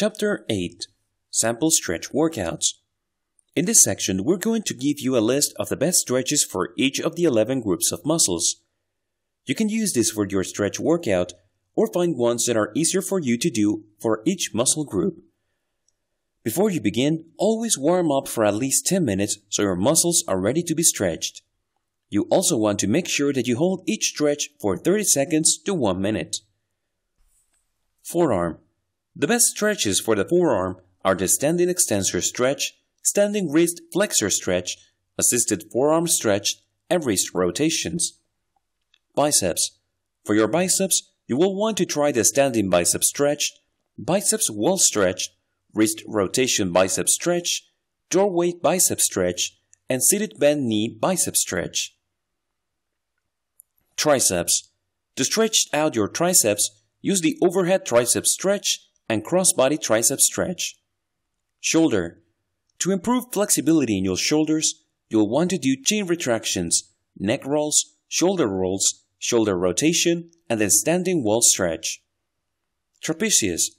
Chapter 8 Sample Stretch Workouts. In this section, we're going to give you a list of the best stretches for each of the 11 groups of muscles. You can use this for your stretch workout or find ones that are easier for you to do for each muscle group. Before you begin, always warm up for at least 10 minutes so your muscles are ready to be stretched. You also want to make sure that you hold each stretch for 30 seconds to 1 minute. Forearm. The best stretches for the forearm are the standing extensor stretch, standing wrist flexor stretch, assisted forearm stretch, and wrist rotations. Biceps. For your biceps, you will want to try the standing bicep stretch, biceps wall stretch, wrist rotation bicep stretch, doorway bicep stretch, and seated bend knee bicep stretch. Triceps. To stretch out your triceps, use the overhead tricep stretch and crossbody tricep stretch. Shoulder. To improve flexibility in your shoulders, you'll want to do chin retractions, neck rolls, shoulder rotation, and then standing wall stretch. Trapezius.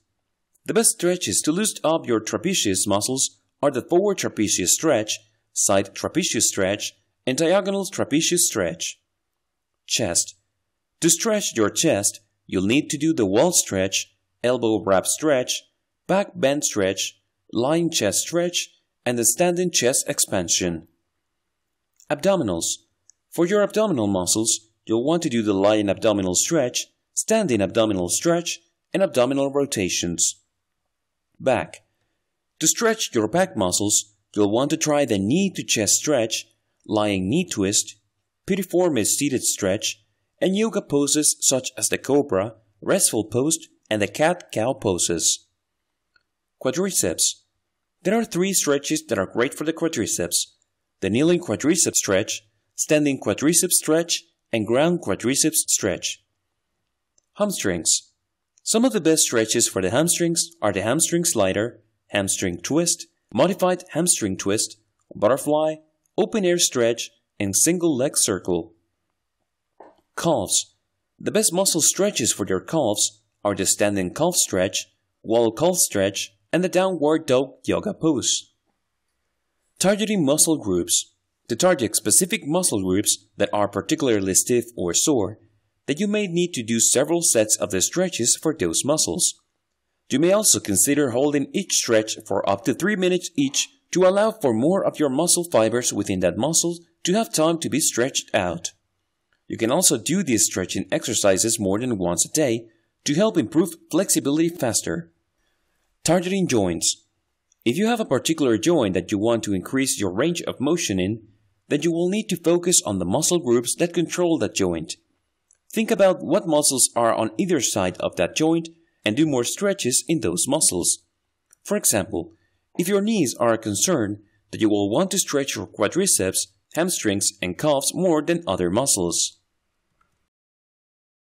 The best stretches to loosen up your trapezius muscles are the forward trapezius stretch, side trapezius stretch, and diagonal trapezius stretch. Chest. To stretch your chest, you'll need to do the wall stretch, elbow wrap stretch, back bend stretch, lying chest stretch, and the standing chest expansion. Abdominals. For your abdominal muscles, you'll want to do the lying abdominal stretch, standing abdominal stretch, and abdominal rotations. Back. To stretch your back muscles, you'll want to try the knee to chest stretch, lying knee twist, piriformis seated stretch, and yoga poses such as the cobra, restful pose, and the cat-cow poses. Quadriceps. There are 3 stretches that are great for the quadriceps: the kneeling quadriceps stretch, standing quadriceps stretch, and ground quadriceps stretch. Hamstrings. Some of the best stretches for the hamstrings are the hamstring slider, hamstring twist, modified hamstring twist, butterfly, open air stretch, and single leg circle. Calves. The best muscle stretches for your calves are the standing calf stretch, wall calf stretch, and the downward dog yoga pose. Targeting muscle groups. To target specific muscle groups that are particularly stiff or sore, that you may need to do several sets of the stretches for those muscles. You may also consider holding each stretch for up to 3 minutes each to allow for more of your muscle fibers within that muscle to have time to be stretched out. You can also do these stretching exercises more than once a day to help improve flexibility faster. Targeting joints. If you have a particular joint that you want to increase your range of motion in, then you will need to focus on the muscle groups that control that joint. Think about what muscles are on either side of that joint and do more stretches in those muscles. For example, if your knees are a concern, then you will want to stretch your quadriceps, hamstrings, and calves more than other muscles.